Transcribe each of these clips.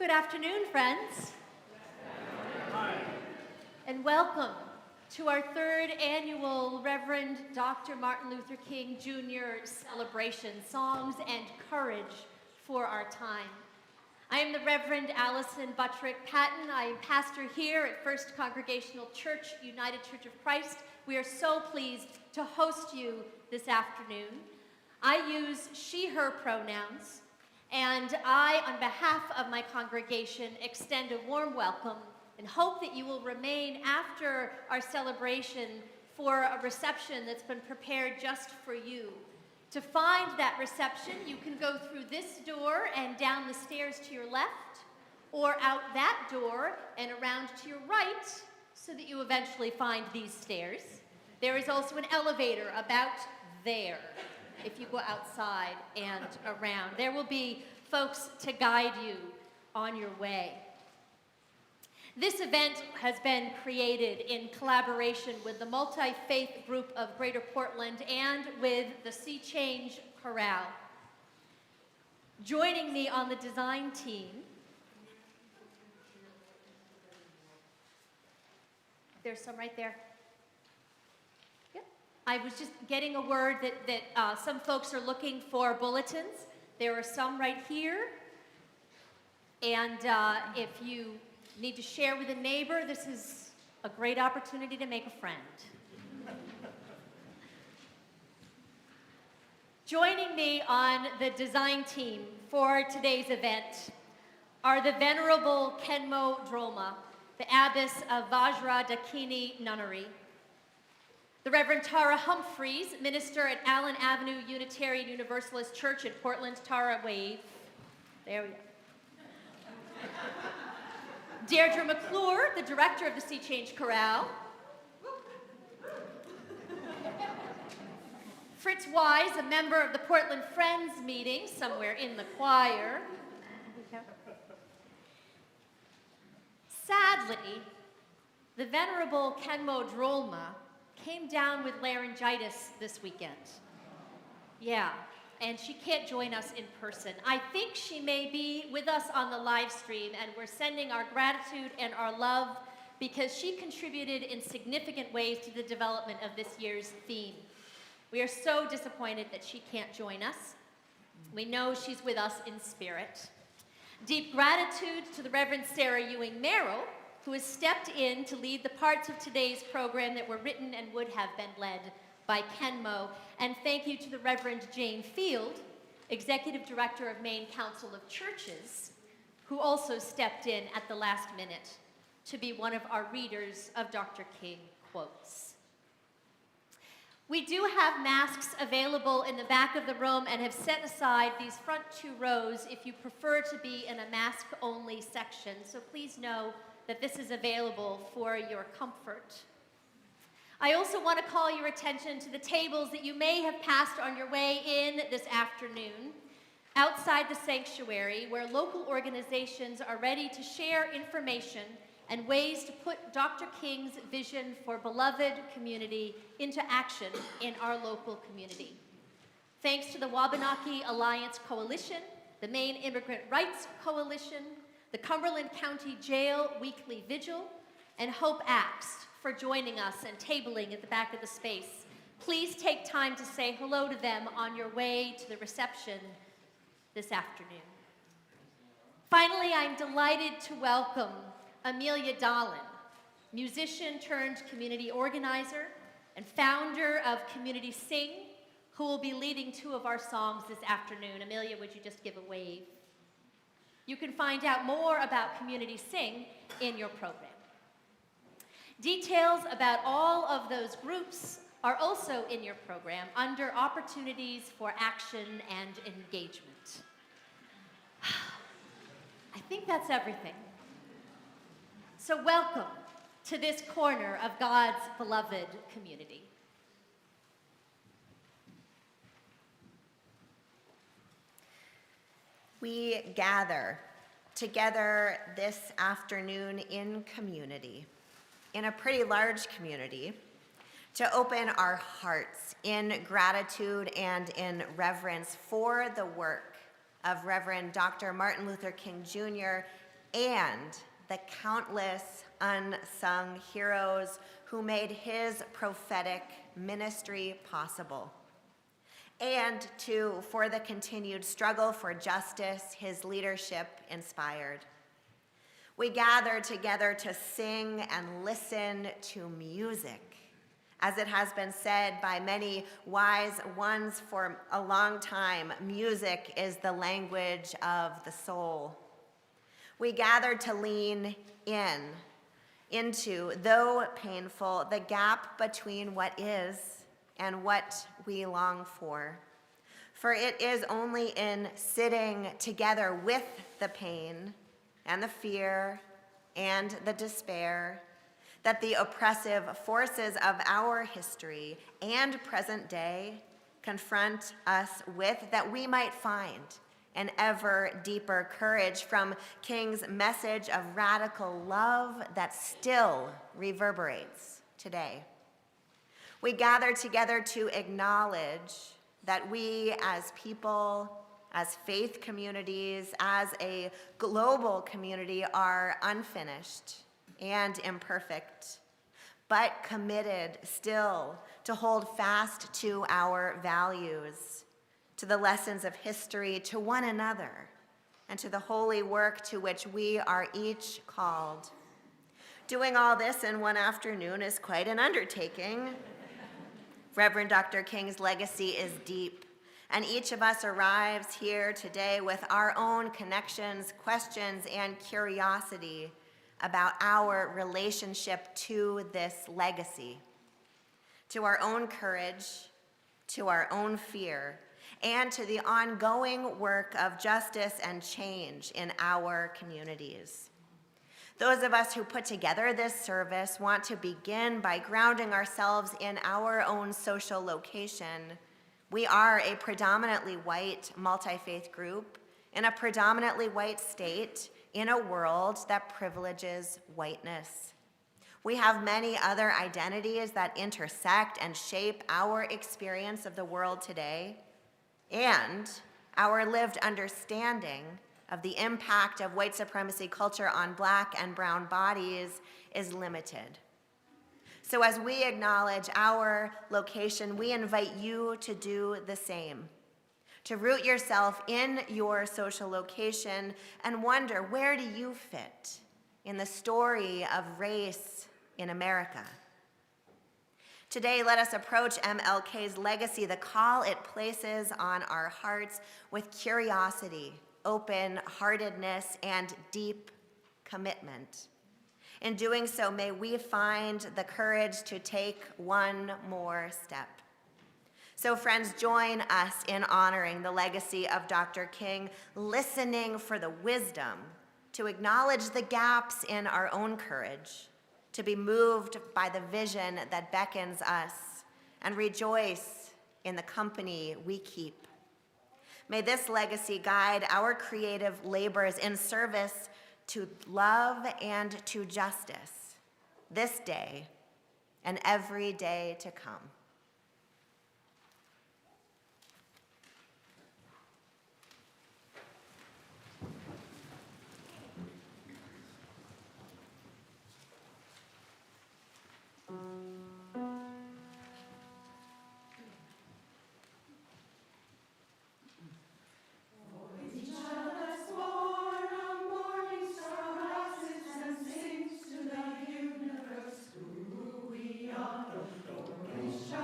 Good afternoon, friends. Hi. And welcome to our third annual Reverend Dr. Martin Luther King Jr. celebration, Songs and Courage for Our Time. I am the Reverend Allison Buttrick Patton. I am pastor here at First Congregational Church, United Church of Christ. We are so pleased to host you this afternoon. I use she, her pronouns, and I, on behalf of my congregation, extend a warm welcome and hope that you will remain after our celebration for a reception that's been prepared just for you. To find that reception, you can go through this door and down the stairs to your left, or out that door and around to your right, so that you eventually find these stairs. There is also an elevator about there, if you go outside and around. There will be folks to guide you on your way. This event has been created in collaboration with the multi-faith group of Greater Portland and with the Sea Change Chorale. Joining me on the design team, there's some right there. Yep. I was just getting a word that some folks are looking for bulletins. There are some right here. And if you need to share with a neighbor, this is a great opportunity to make a friend. Joining me on the design team for today's event are the Venerable Kenmo Drolma, the Abbess of Vajra Dakini Nunnery, the Reverend Tara Humphreys, minister at Allen Avenue Unitarian Universalist Church in Portland. Tara, wave. There we go. Deirdre McClure, the director of the Sea Change Chorale. Fritz Wise, a member of the Portland Friends meeting, somewhere in the choir. Sadly, the Venerable Kenmo Drolma came down with laryngitis this weekend. Yeah. And she can't join us in person. I think she may be with us on the live stream, and we're sending our gratitude and our love because she contributed in significant ways to the development of this year's theme. We are so disappointed that she can't join us. We know she's with us in spirit. Deep gratitude to the Reverend Sarah Ewing Merrill, who has stepped in to lead the parts of today's program that were written and would have been led by Kenmo, and thank you to the Reverend Jane Field, Executive Director of Maine Council of Churches, who also stepped in at the last minute to be one of our readers of Dr. King quotes. We do have masks available in the back of the room and have set aside these front two rows if you prefer to be in a mask-only section, so please know that this is available for your comfort. I also want to call your attention to the tables that you may have passed on your way in this afternoon, outside the sanctuary, where local organizations are ready to share information and ways to put Dr. King's vision for beloved community into action in our local community. Thanks to the Wabanaki Alliance Coalition, the Maine Immigrant Rights Coalition, the Cumberland County Jail Weekly Vigil, and Hope Acts for joining us and tabling at the back of the space. Please take time to say hello to them on your way to the reception this afternoon. Finally, I'm delighted to welcome Amelia Dahlin, musician turned community organizer and founder of Community Sing, who will be leading two of our songs this afternoon. Amelia, would you just give a wave? You can find out more about Community Sing in your program. Details about all of those groups are also in your program under Opportunities for Action and Engagement. I think that's everything. So welcome to this corner of God's beloved community. We gather together this afternoon in community, in a pretty large community, to open our hearts in gratitude and in reverence for the work of Reverend Dr. Martin Luther King Jr. and the countless unsung heroes who made his prophetic ministry possible, and for the continued struggle for justice his leadership inspired. We gather together to sing and listen to music. As it has been said by many wise ones for a long time, music is the language of the soul. We gather to lean into, though painful, the gap between what is and what we long for. For it is only in sitting together with the pain and the fear and the despair that the oppressive forces of our history and present day confront us with, that we might find an ever deeper courage from King's message of radical love that still reverberates today. We gather together to acknowledge that we as people, as faith communities, as a global community are unfinished and imperfect, but committed still to hold fast to our values, to the lessons of history, to one another, and to the holy work to which we are each called. Doing all this in one afternoon is quite an undertaking. Reverend Dr. King's legacy is deep, and each of us arrives here today with our own connections, questions, and curiosity about our relationship to this legacy, to our own courage, to our own fear, and to the ongoing work of justice and change in our communities. Those of us who put together this service want to begin by grounding ourselves in our own social location. We are a predominantly white multi-faith group in a predominantly white state in a world that privileges whiteness. We have many other identities that intersect and shape our experience of the world today, and our lived understanding of the impact of white supremacy culture on Black and brown bodies is limited. So as we acknowledge our location, we invite you to do the same, to root yourself in your social location and wonder, where do you fit in the story of race in America? Today, let us approach MLK's legacy, the call it places on our hearts, with curiosity, open-heartedness, and deep commitment. In doing so, may we find the courage to take one more step. So friends, join us in honoring the legacy of Dr. King, listening for the wisdom to acknowledge the gaps in our own courage, to be moved by the vision that beckons us, and rejoice in the company we keep. May this legacy guide our creative labors in service to love and to justice this day and every day to come. Shine.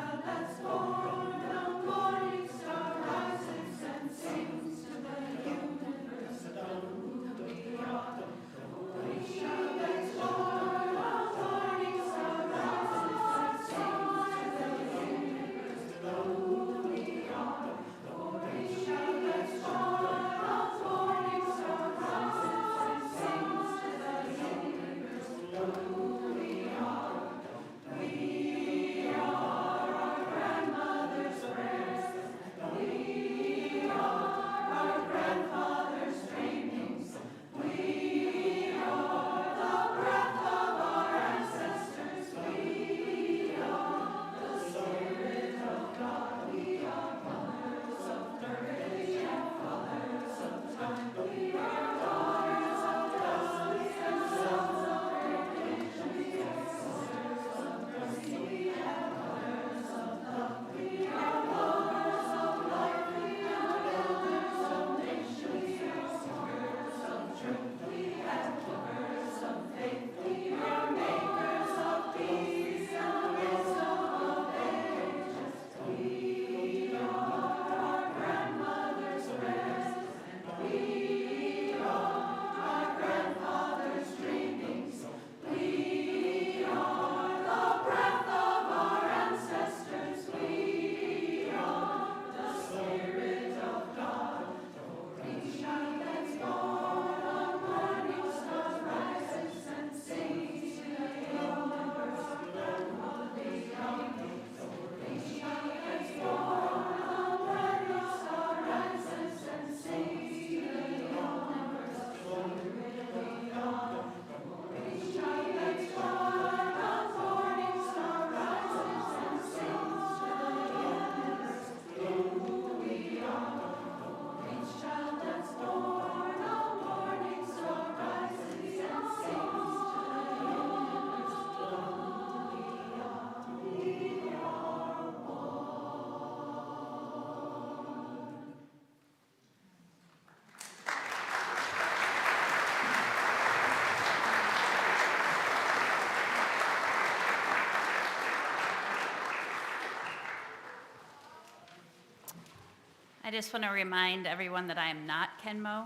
I just want to remind everyone that I am not Kenmo,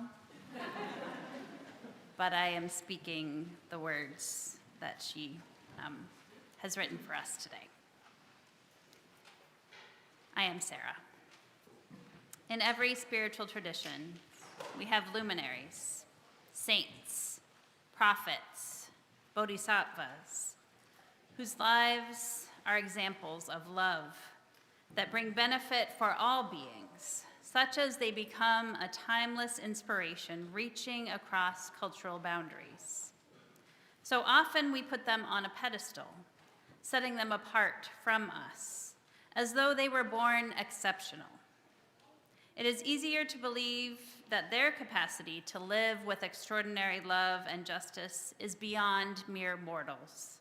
but I am speaking the words that she has written for us today. I am Sarah. In every spiritual tradition, we have luminaries, saints, prophets, bodhisattvas, whose lives are examples of love that bring benefit for all beings, such as they become a timeless inspiration reaching across cultural boundaries. So often we put them on a pedestal, setting them apart from us, as though they were born exceptional. It is easier to believe that their capacity to live with extraordinary love and justice is beyond mere mortals.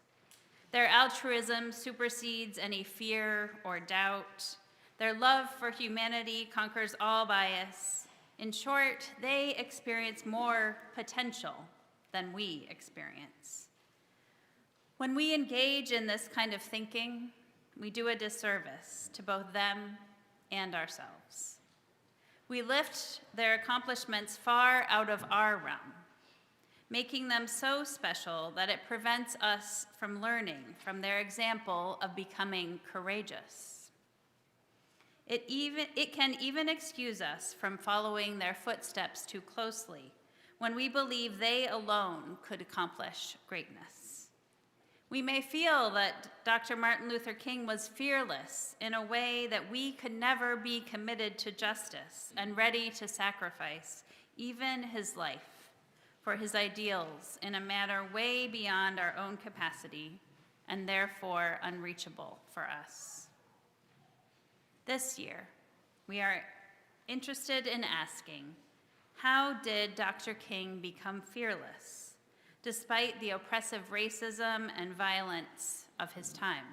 Their altruism supersedes any fear or doubt. Their love for humanity conquers all bias. In short, they experience more potential than we experience. When we engage in this kind of thinking, we do a disservice to both them and ourselves. We lift their accomplishments far out of our realm, making them so special that it prevents us from learning from their example of becoming courageous. It can even excuse us from following their footsteps too closely when we believe they alone could accomplish greatness. We may feel that Dr. Martin Luther King was fearless in a way that we could never be committed to justice and ready to sacrifice even his life for his ideals in a manner way beyond our own capacity and therefore unreachable for us. This year, we are interested in asking, how did Dr. King become fearless, despite the oppressive racism and violence of his time?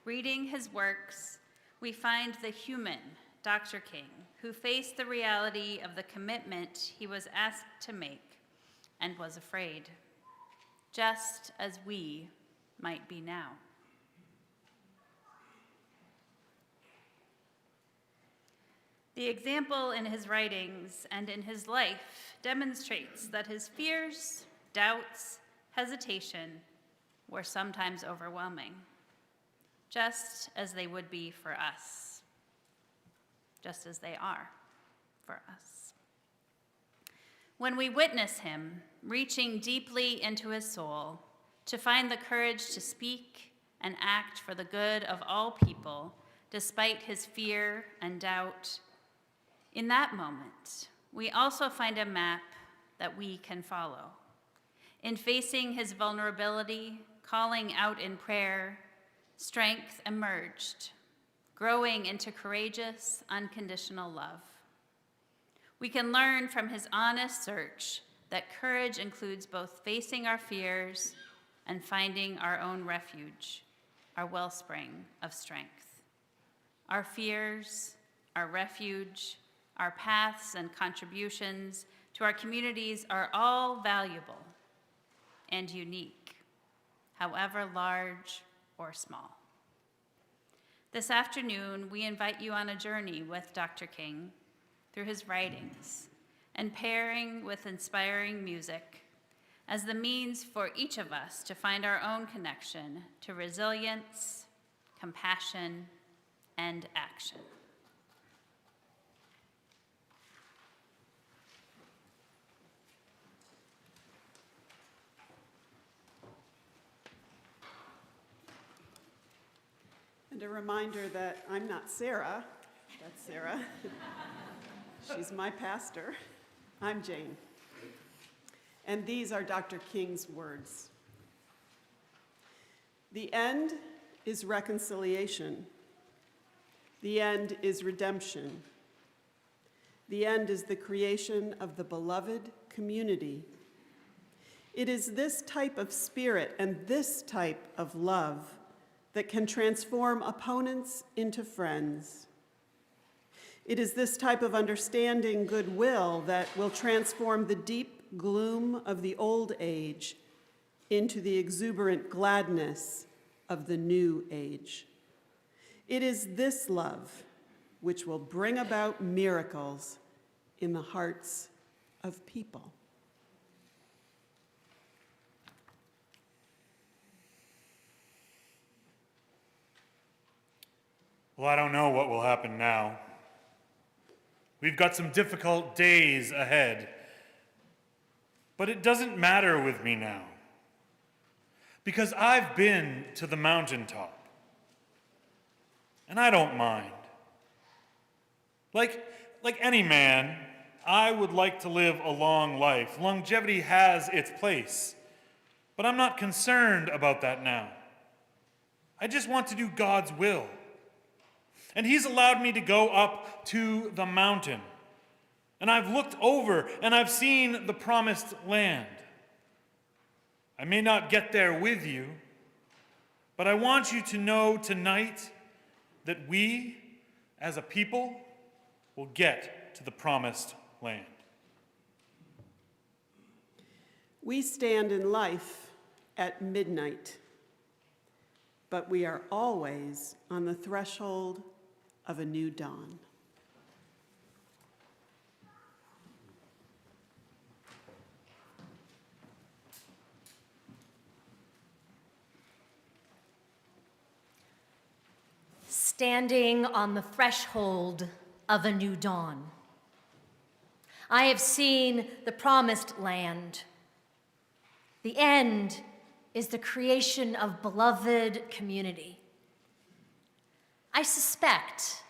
Reading his works, we find the human Dr. King, who faced the reality of the commitment he was asked to make and was afraid, just as we might be now. The example in his writings and in his life demonstrates that his fears, doubts, hesitation were sometimes overwhelming, just as they would be for us, just as they are for us. When we witness him reaching deeply into his soul to find the courage to speak and act for the good of all people, despite his fear and doubt, in that moment, we also find a map that we can follow. In facing his vulnerability, calling out in prayer, strength emerged, growing into courageous, unconditional love. We can learn from his honest search that courage includes both facing our fears and finding our own refuge, our wellspring of strength. Our fears, our refuge, our paths and contributions to our communities are all valuable and unique, however large or small. This afternoon, we invite you on a journey with Dr. King through his writings and pairing with inspiring music as the means for each of us to find our own connection to resilience, compassion, and action. And a reminder that I'm not Sarah, that's Sarah. She's my pastor. I'm Jane. And these are Dr. King's words. The end is reconciliation. The end is redemption. The end is the creation of the beloved community. It is this type of spirit and this type of love that can transform opponents into friends. It is this type of understanding goodwill that will transform the deep gloom of the old age into the exuberant gladness of the new age. It is this love which will bring about miracles in the hearts of people. Well, I don't know what will happen now. We've got some difficult days ahead. But it doesn't matter with me now. Because I've been to the mountaintop. And I don't mind. Like any man, I would like to live a long life. Longevity has its place. But I'm not concerned about that now. I just want to do God's will. And He's allowed me to go up to the mountain. And I've looked over and I've seen the promised land. I may not get there with you, but I want you to know tonight that we, as a people, will get to the promised land. We stand in life at midnight, but we are always on the threshold of a new dawn. Standing on the threshold of a new dawn. I have seen the promised land. The end is the creation of beloved community. I suspect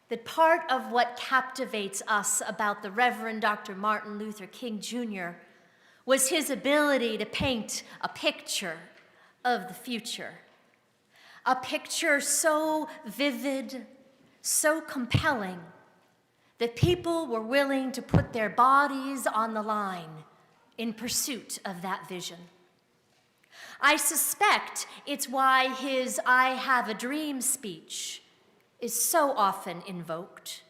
that part of what captivates us about the Reverend Dr. Martin Luther King Jr. was his ability to paint a picture of the future. A picture so vivid, so compelling, that people were willing to put their bodies on the line in pursuit of that vision. I suspect it's why his "I have a dream" speech is so often invoked.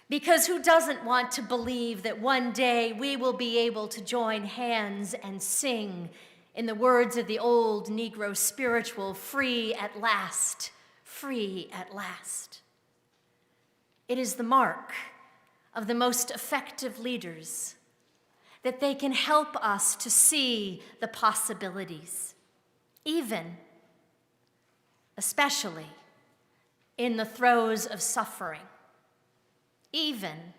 Because who doesn't want to believe that one day we will be able to join hands and sing, in the words of the old Negro spiritual, "Free at last, free at last." It is the mark of the most effective leaders that they can help us to see the possibilities, even, especially, in the throes of suffering, even,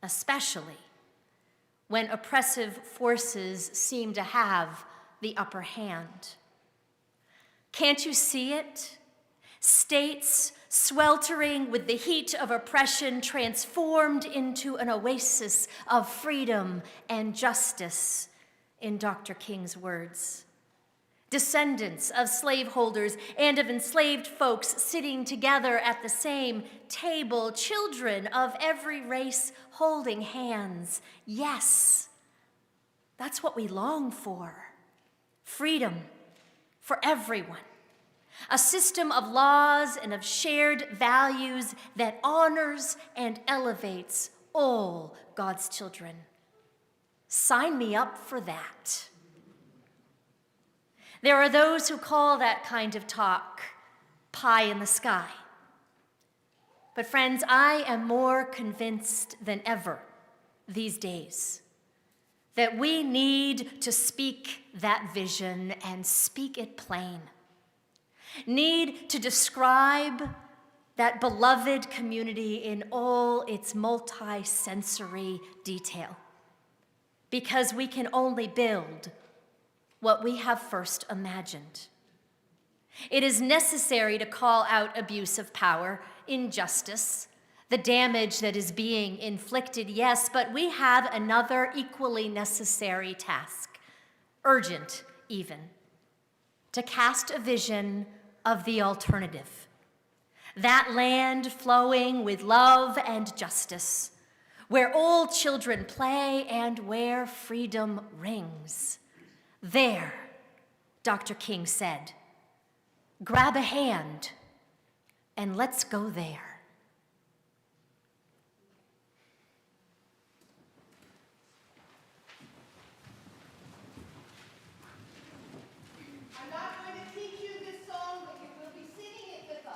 especially, when oppressive forces seem to have the upper hand. Can't you see it? States sweltering with the heat of oppression transformed into an oasis of freedom and justice, in Dr. King's words. Descendants of slaveholders and of enslaved folks sitting together at the same table, children of every race holding hands. Yes, that's what we long for. Freedom for everyone. A system of laws and of shared values that honors and elevates all God's children. Sign me up for that. There are those who call that kind of talk pie in the sky. But friends, I am more convinced than ever these days that we need to speak that vision and speak it plain. Need to describe that beloved community in all its multi-sensory detail. Because we can only build what we have first imagined. It is necessary to call out abuse of power, injustice, the damage that is being inflicted, yes, but we have another equally necessary task, urgent even, to cast a vision of the alternative. That land flowing with love and justice, where all children play and where freedom rings. There, Dr. King said, grab a hand and let's go there. I'm not going to teach you this song, but you will be singing it with us.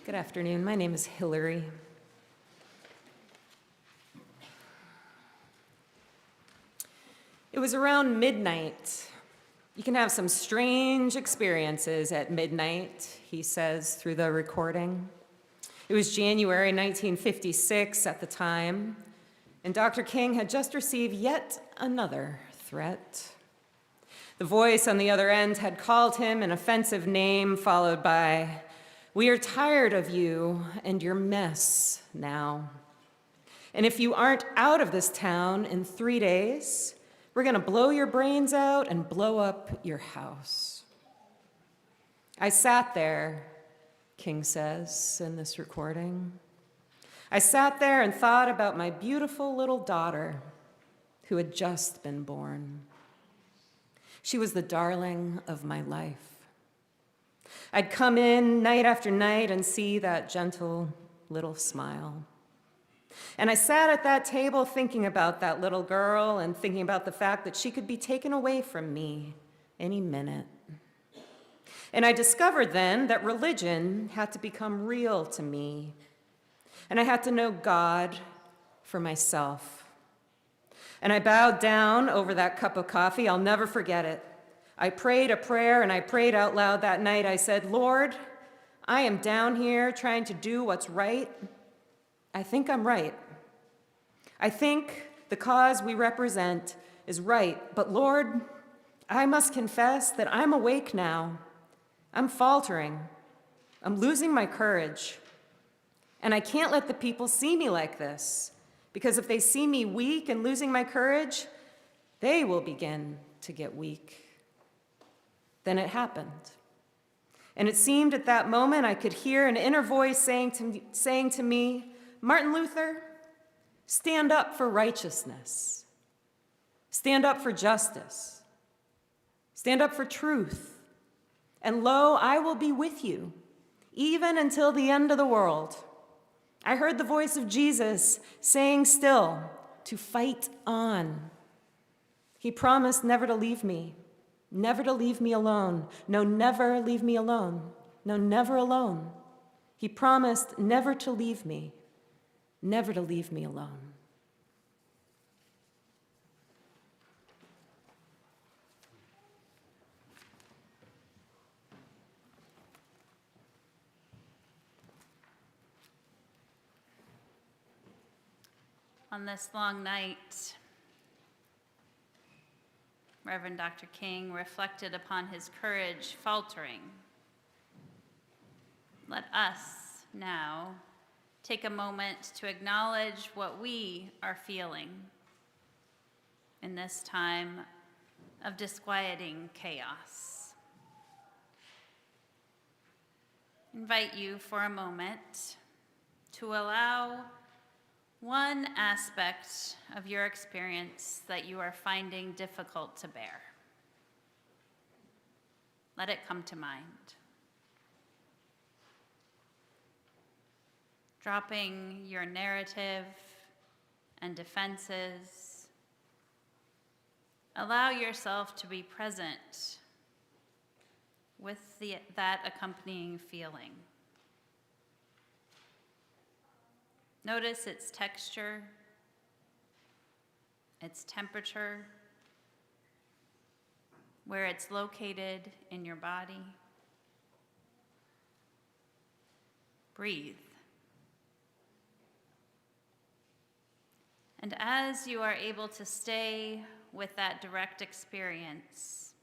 Good afternoon. My name is Hillary. It was around midnight. You can have some strange experiences at midnight, he says through the recording. It was January 1956 at the time, and Dr. King had just received yet another threat. The voice on the other end had called him an offensive name, followed by, "We are tired of you and your mess now. And if you aren't out of this town in 3 days, we're going to blow your brains out and blow up your house." I sat there, King says in this recording. I sat there and thought about my beautiful little daughter who had just been born. She was the darling of my life. I'd come in night after night and see that gentle little smile. And I sat at that table thinking about that little girl and thinking about the fact that she could be taken away from me any minute. And I discovered then that religion had to become real to me. And I had to know God for myself. And I bowed down over that cup of coffee. I'll never forget it. I prayed a prayer, and I prayed out loud that night. I said, "Lord, I am down here trying to do what's right. I think I'm right. I think the cause we represent is right. But Lord, I must confess that I'm awake now. I'm faltering. I'm losing my courage. And I can't let the people see me like this, because if they see me weak and losing my courage, they will begin to get weak." Then it happened. And it seemed at that moment I could hear an inner voice saying to me, "Martin Luther, stand up for righteousness. Stand up for justice. Stand up for truth. And lo, I will be with you, even until the end of the world." I heard the voice of Jesus saying still to fight on. He promised never to leave me. Never to leave me alone. No, never leave me alone. No, never alone. He promised never to leave me. Never to leave me alone. On this long night, Reverend Dr. King reflected upon his courage faltering. Let us now take a moment to acknowledge what we are feeling in this time of disquieting chaos. Invite you for a moment to allow one aspect of your experience that you are finding difficult to bear. Let it come to mind. Dropping your narrative and defenses, allow yourself to be present with that accompanying feeling. Notice its texture, its temperature, where it's located in your body. Breathe. And as you are able to stay with that direct experience,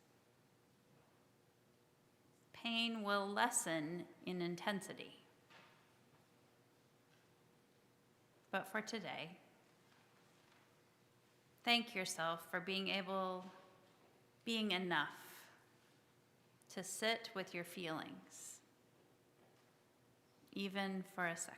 pain will lessen in intensity. But for today, thank yourself for being enough to sit with your feelings, even for a second.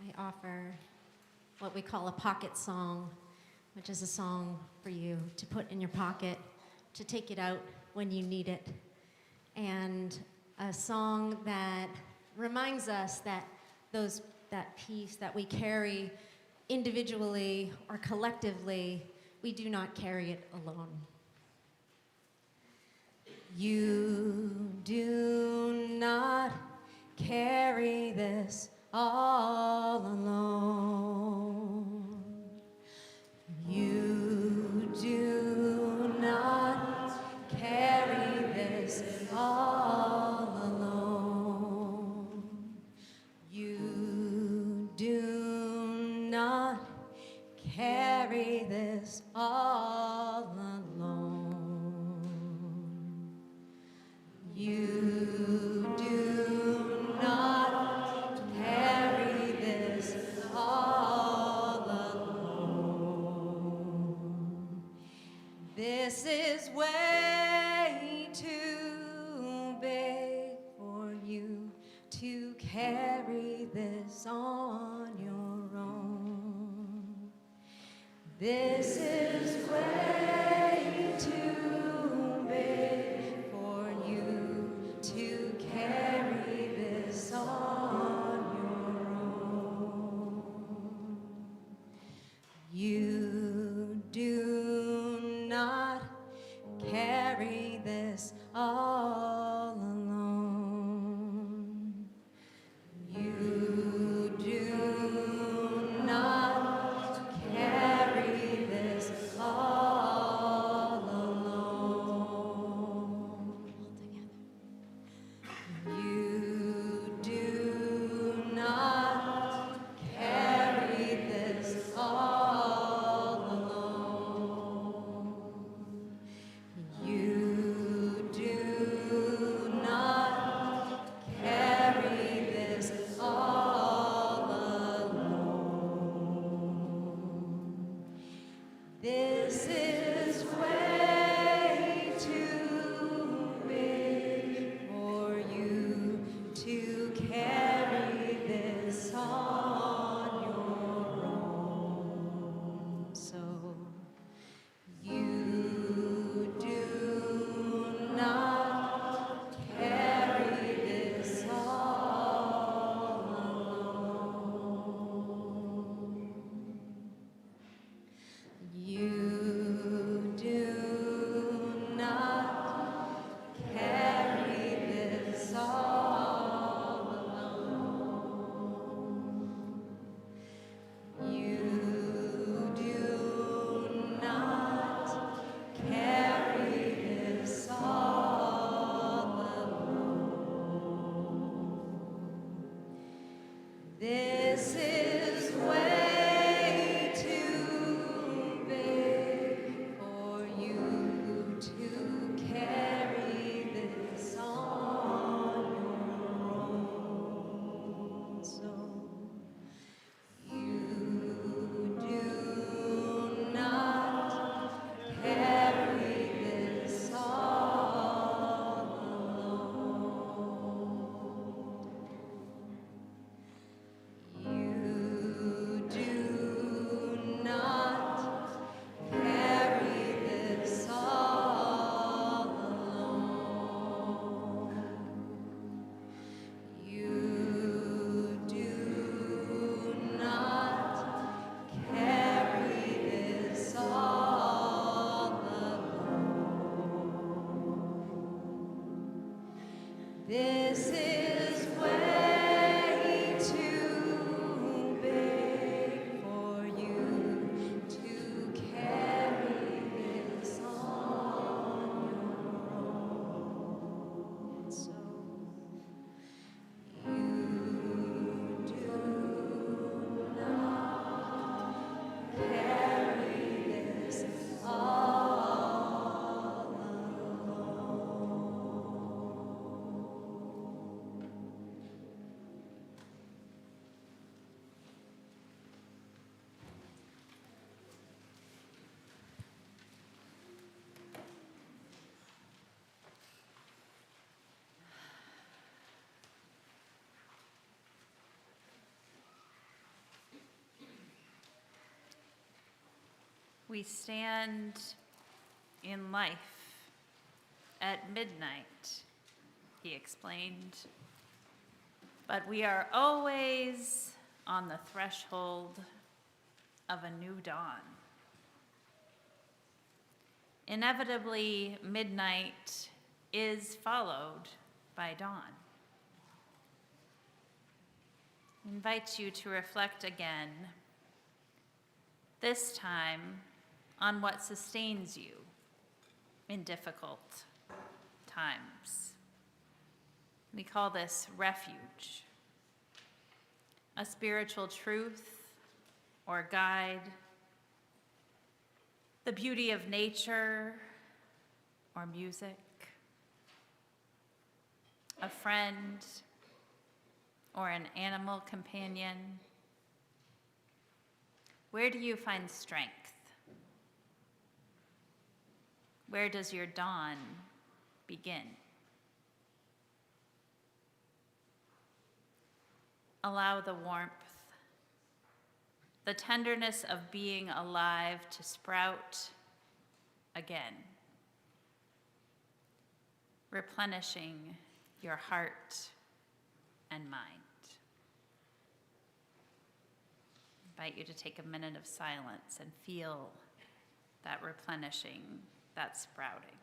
I offer what we call a pocket song, which is a song for you to put in your pocket, to take it out when you need it, and a song that reminds us that that peace that we carry individually or collectively, we do not carry it alone. You do not carry this all alone. You do not carry this all alone. You do not carry this all alone. You do not carry this all alone. This is way too big for you to carry this on your own. This is way too big for you to carry this on your own. You do not carry this all alone. You do not carry this all alone. You do not carry this all alone. You do This is way too big for you to carry this on your own. And so you do not carry this all alone. We stand in life at midnight, he explained, but we are always on the threshold of a new dawn. Inevitably, midnight is followed by dawn. I invite you to reflect again, this time on what sustains you in difficult times. We call this refuge, a spiritual truth or guide, the beauty of nature or music, a friend or an animal companion. Where do you find strength? Where does your dawn begin? Allow the warmth, the tenderness of being alive to sprout again, replenishing your heart and mind. I invite you to take a minute of silence and feel that replenishing, that sprouting.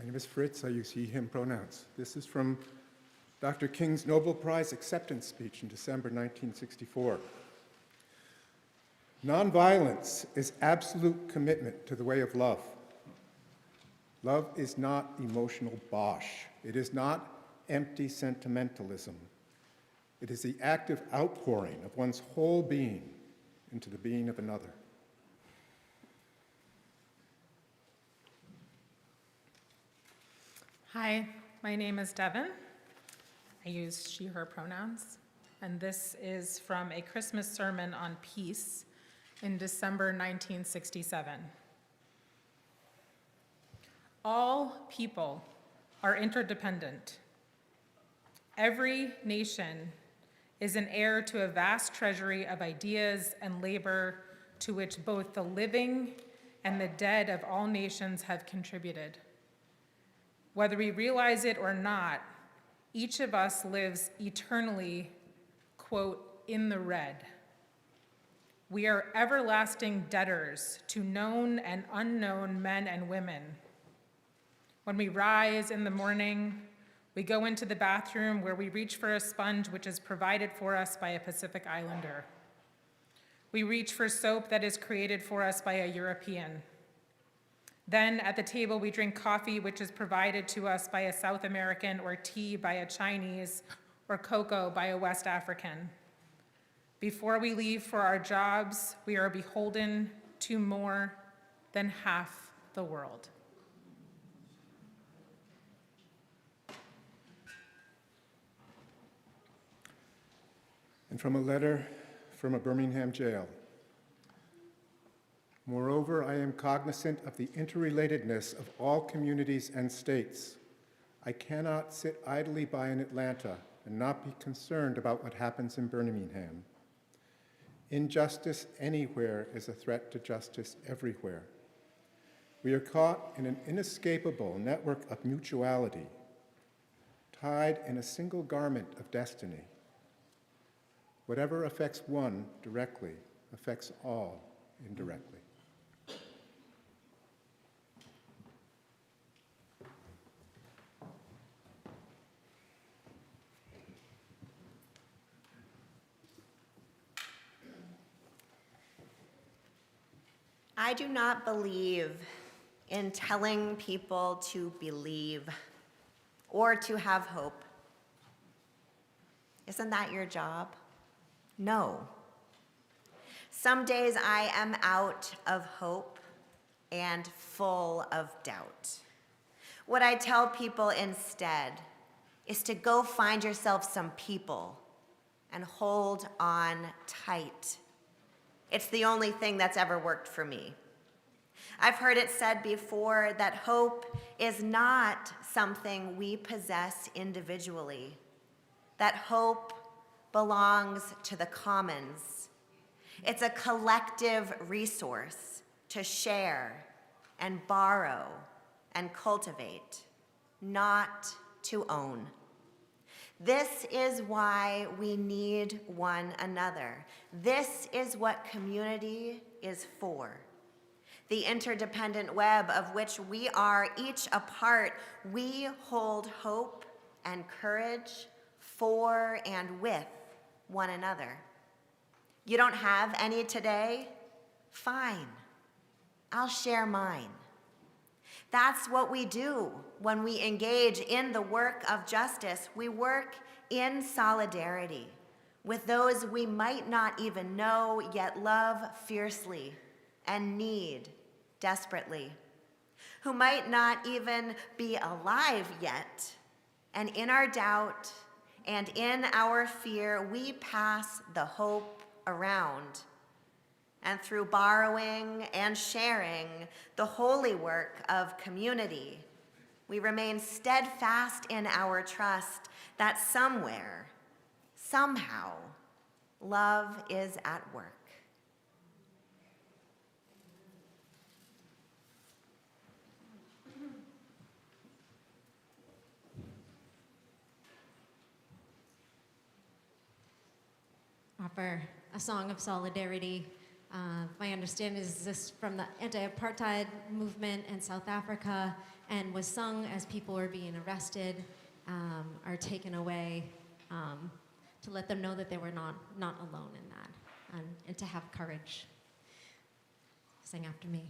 My name is Fritz. I use he, him pronouns. This is from Dr. King's Nobel Prize acceptance speech in December 1964. Nonviolence is absolute commitment to the way of love. Love is not emotional bosh. It is not empty sentimentalism. It is the active outpouring of one's whole being into the being of another. Hi, my name is Devin. I use she, her pronouns. And this is from a Christmas sermon on peace in December 1967. All people are interdependent. Every nation is an heir to a vast treasury of ideas and labor to which both the living and the dead of all nations have contributed. Whether we realize it or not, each of us lives eternally, quote, in the red. We are everlasting debtors to known and unknown men and women. When we rise in the morning, we go into the bathroom where we reach for a sponge which is provided for us by a Pacific Islander. We reach for soap that is created for us by a European. Then at the table, we drink coffee which is provided to us by a South American, or tea by a Chinese, or cocoa by a West African. Before we leave for our jobs, we are beholden to more than half the world. And from a letter from a Birmingham jail. Moreover, I am cognizant of the interrelatedness of all communities and states. I cannot sit idly by in Atlanta and not be concerned about what happens in Birmingham. Injustice anywhere is a threat to justice everywhere. We are caught in an inescapable network of mutuality, tied in a single garment of destiny. Whatever affects one directly affects all indirectly. I do not believe in telling people to believe or to have hope. Isn't that your job? No. Some days I am out of hope and full of doubt. What I tell people instead is to go find yourself some people and hold on tight. It's the only thing that's ever worked for me. I've heard it said before that hope is not something we possess individually, that hope belongs to the commons. It's a collective resource to share and borrow and cultivate, not to own. This is why we need one another. This is what community is for. The interdependent web of which we are each a part, we hold hope and courage for and with one another. You don't have any today? Fine. I'll share mine. That's what we do when we engage in the work of justice. We work in solidarity with those we might not even know yet love fiercely and need desperately, who might not even be alive yet. And in our doubt and in our fear, we pass the hope around. And through borrowing and sharing the holy work of community, we remain steadfast in our trust that somewhere, somehow, love is at work. Offer a song of solidarity My understanding is this from the anti-apartheid movement in South Africa and was sung as people were being arrested or taken away to let them know that they were not alone in that and to have courage. Sing after me.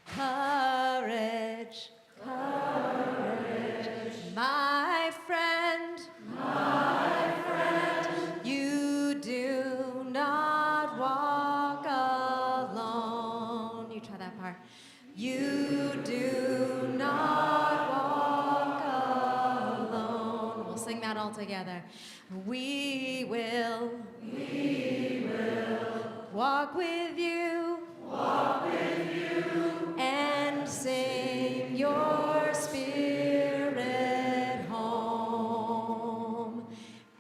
Courage, courage, my friend, you do not walk alone. You try that part. You do not walk alone. We'll sing that all together. We will walk with you, and sing your spirit home,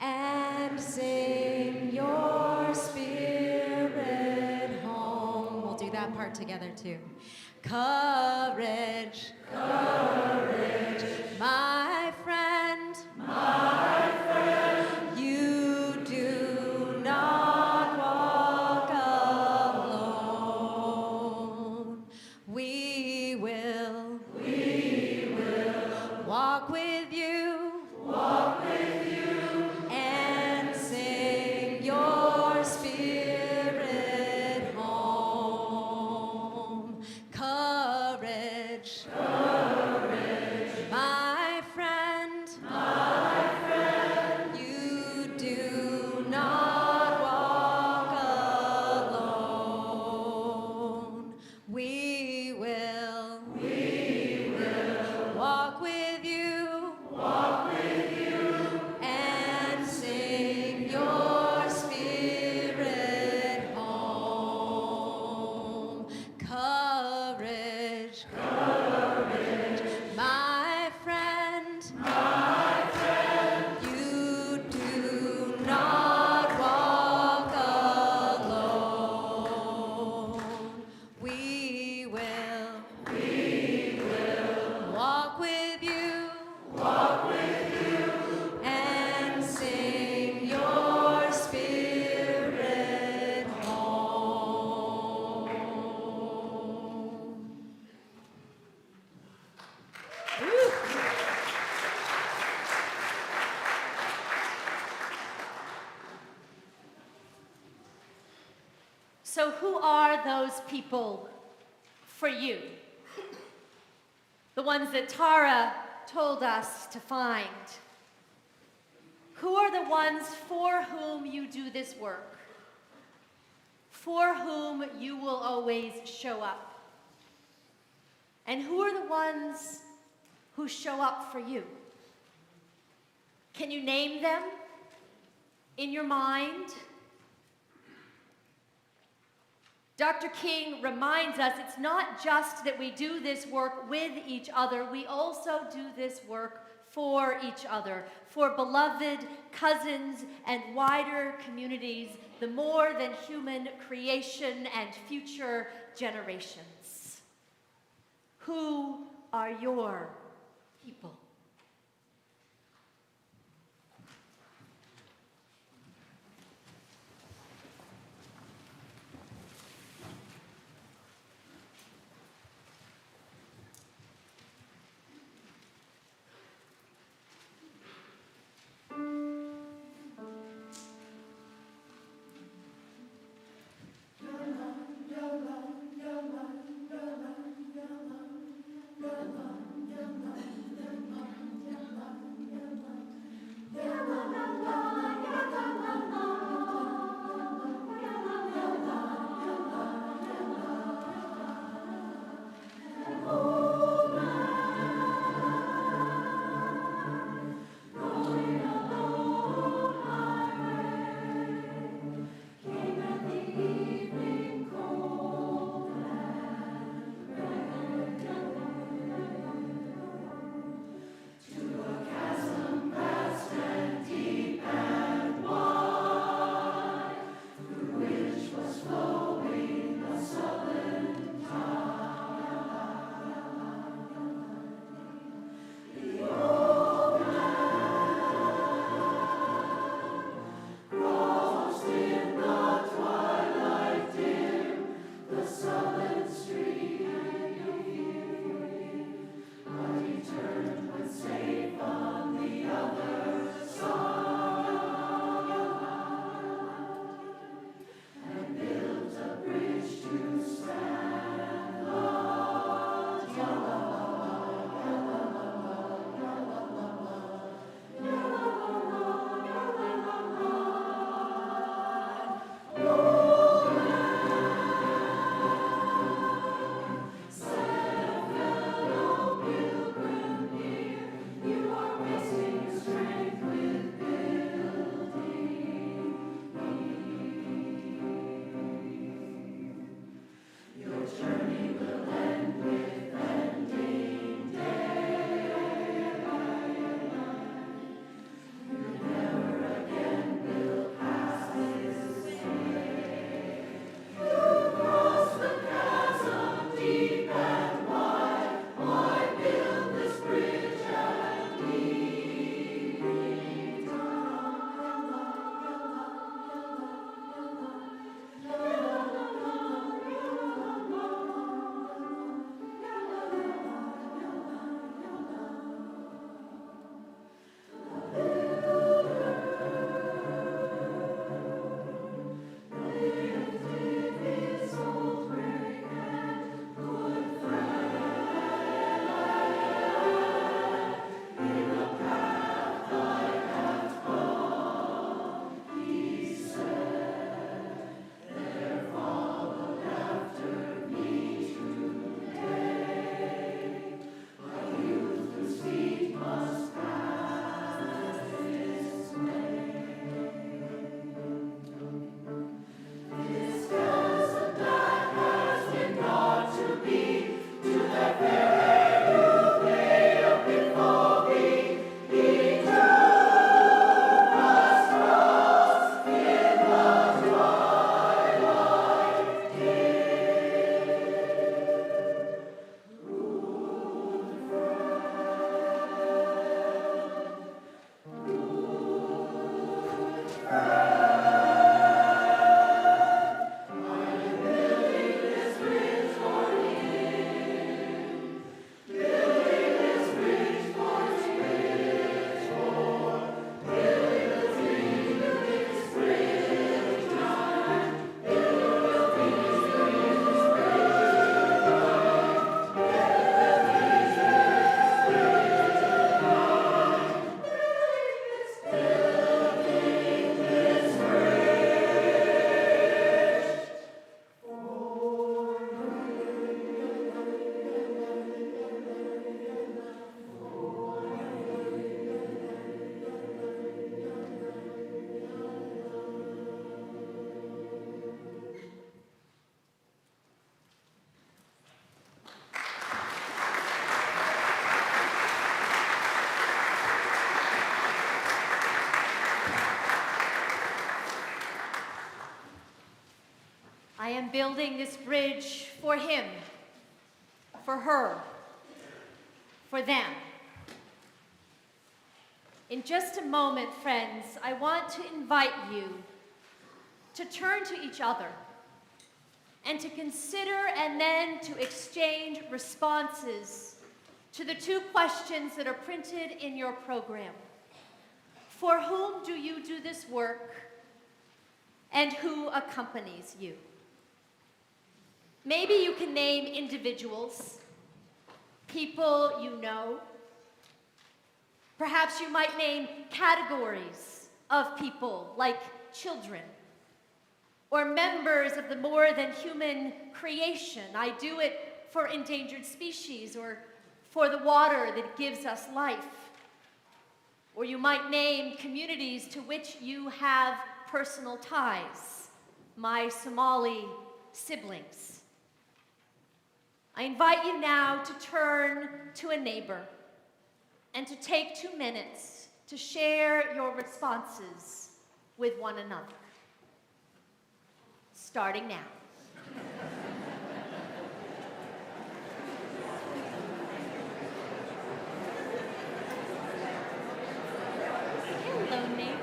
and sing your spirit home. We'll do that part together too. Courage, courage, my friend, you do not walk alone. We will walk with you, and sing your spirit home. Courage, my friend, you do not walk alone. We will walk with you, and sing your spirit home. Courage, my friend, you do not walk alone. We will walk with you, and sing your spirit home. So, who are those people for you? The ones that Tara told us to find. Who are the ones for whom you do this work? For whom you will always show up? And who are the ones who show up for you? Can you name them in your mind? Dr. King reminds us it's not just that we do this work with each other, we also do this work for each other, for beloved cousins and wider communities, the more than human creation and future generations. Who are your people? building this bridge for him, for her, for them. In just a moment, friends, I want to invite you to turn to each other and to consider and then to exchange responses to the two questions that are printed in your program. For whom do you do this work, and who accompanies you? Maybe you can name individuals, people you know. Perhaps you might name categories of people, like children, or members of the more than human creation. I do it for endangered species, or for the water that gives us life. Or you might name communities to which you have personal ties, my Somali siblings. I invite you now to turn to a neighbor and to take 2 minutes to share your responses with one another. Starting now. Hello, neighbor.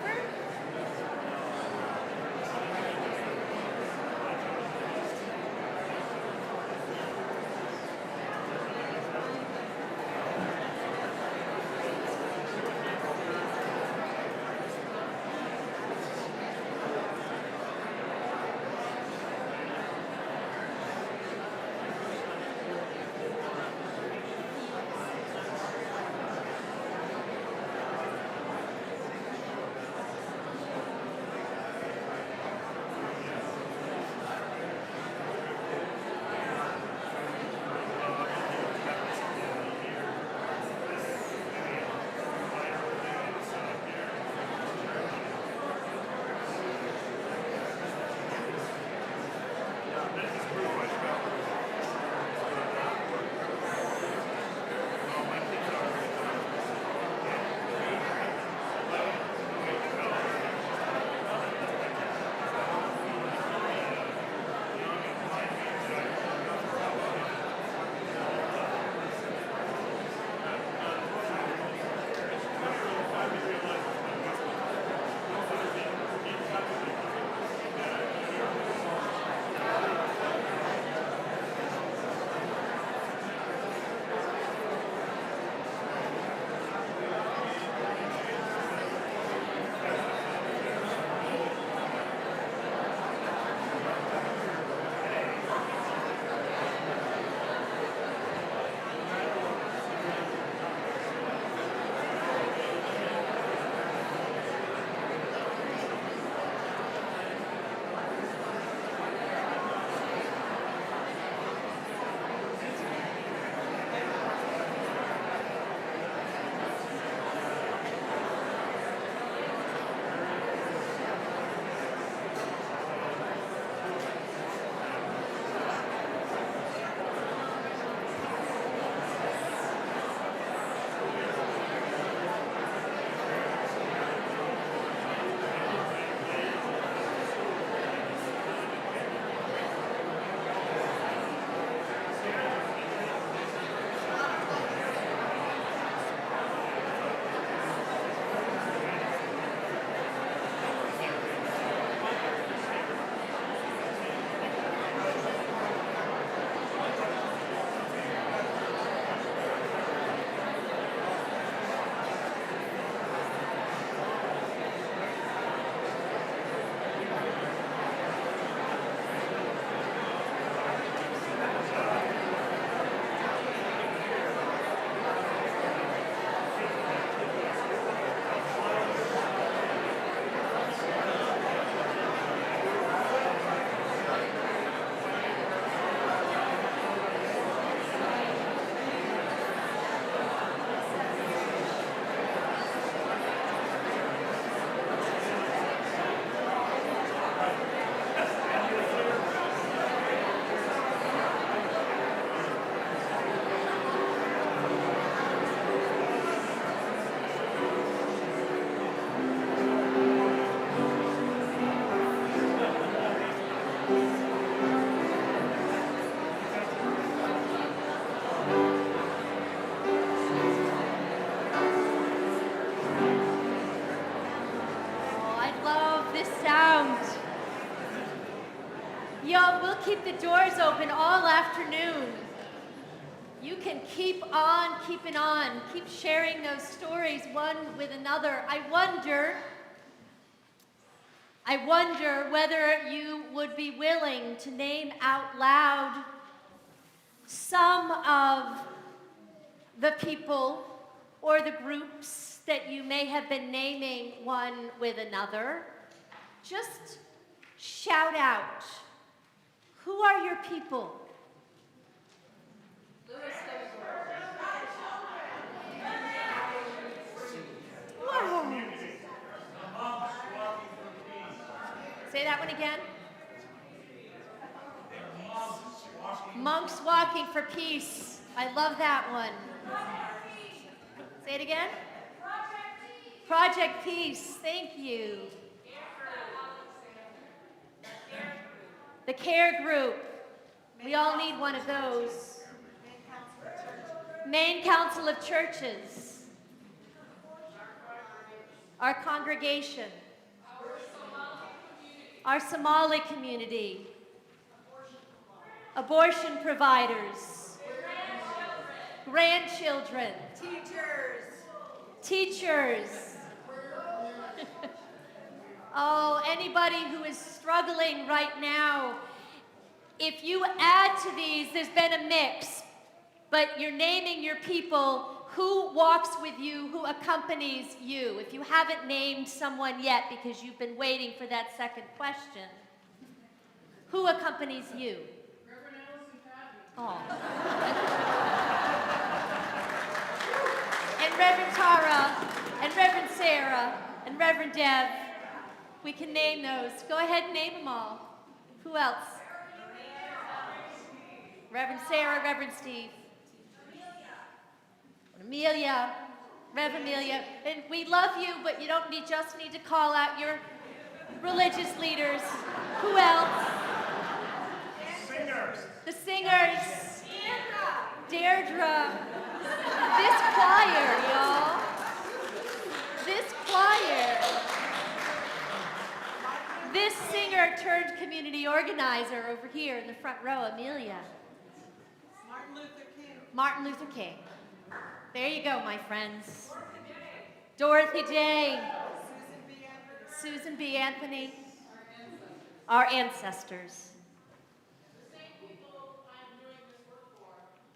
Yo, we'll keep the doors open all afternoon. You can keep on keeping on. Keep sharing those stories one with another. I wonder whether you would be willing to name out loud some of the people or the groups that you may have been naming one with another. Just shout out. Who are your people? Whoa. Say that one again. Monks walking for peace. I love that one. Say it again. Project Peace. Thank you. The Care Group. We all need one of those. Main Council of Churches. Our congregation. Our Somali community. Abortion providers. Grandchildren. Teachers. Oh, anybody who is struggling right now. If you add to these, there's been a mix, but you're naming your people, who walks with you, who accompanies you. If you haven't named someone yet because you've been waiting for that second question, who accompanies you? Reverend Alice and Patty. Oh. And Reverend Tara, and Reverend Sarah, and Reverend Deb. We can name those. Go ahead and name them all. Who else? Reverend Sarah, Reverend Steve. Amelia, Reverend Amelia. And we love you, but you don't just need to call out your religious leaders. Who else? Singers. The singers. Deirdre. This choir, y'all. This choir. This singer turned community organizer over here in the front row, Amelia. Martin Luther King. There you go, my friends. Dorothy Day. Susan B. Anthony. Our ancestors.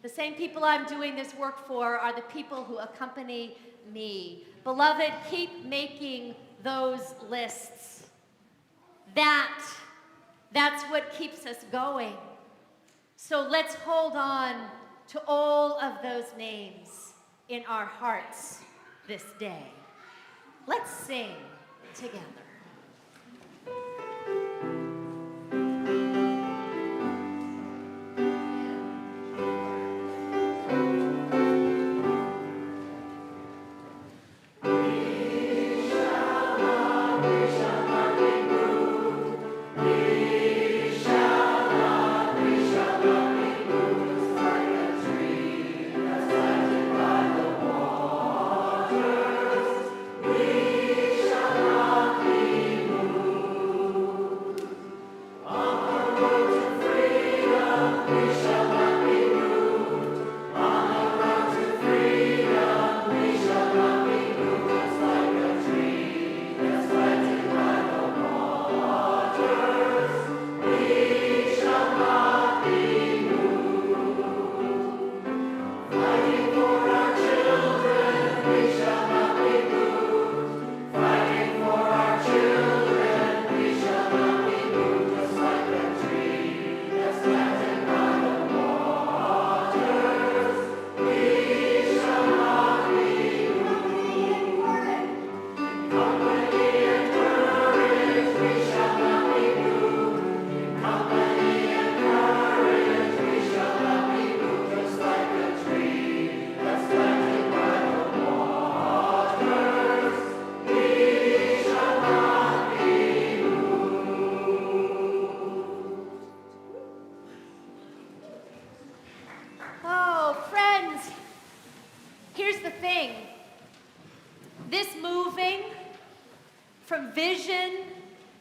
The same people I'm doing this work for are the people who accompany me. Beloved, keep making those lists. That's what keeps us going. So let's hold on to all of those names in our hearts this day. Let's sing together.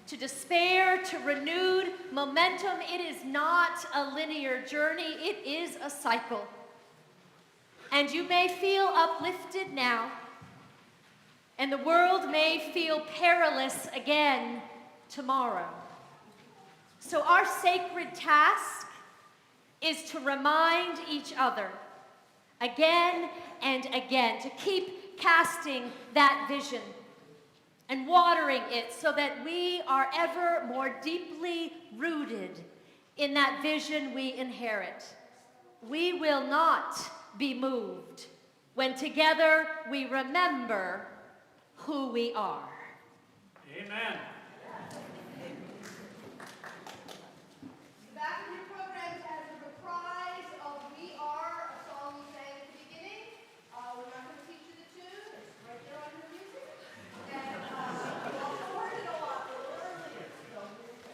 to despair, to renewed momentum. It is not a linear journey, it is a cycle. And you may feel uplifted now, and the world may feel perilous again tomorrow. So our sacred task is to remind each other again and again, to keep casting that vision and watering it so that we are ever more deeply rooted in that vision we inherit. We will not be moved when together we remember who we are. Amen. The back of your programs has a reprise of We Are, a song we sang at the beginning. We're not going to teach you the tune. It's right there on your music. And you also heard it a lot earlier. So here we go.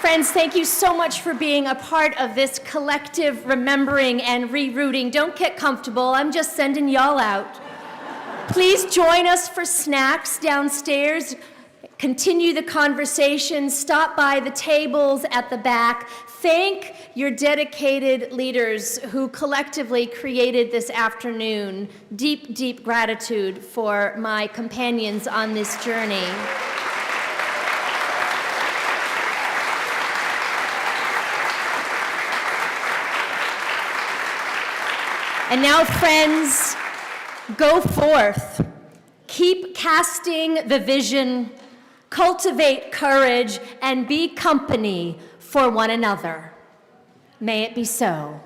Friends, thank you so much for being a part of this collective remembering and rerouting. Don't get comfortable, I'm just sending y'all out. Please join us for snacks downstairs. Continue the conversation, stop by the tables at the back. Thank your dedicated leaders who collectively created this afternoon. Deep, deep gratitude for my companions on this journey. And now, friends, go forth. Keep casting the vision, cultivate courage, and be company for one another. May it be so.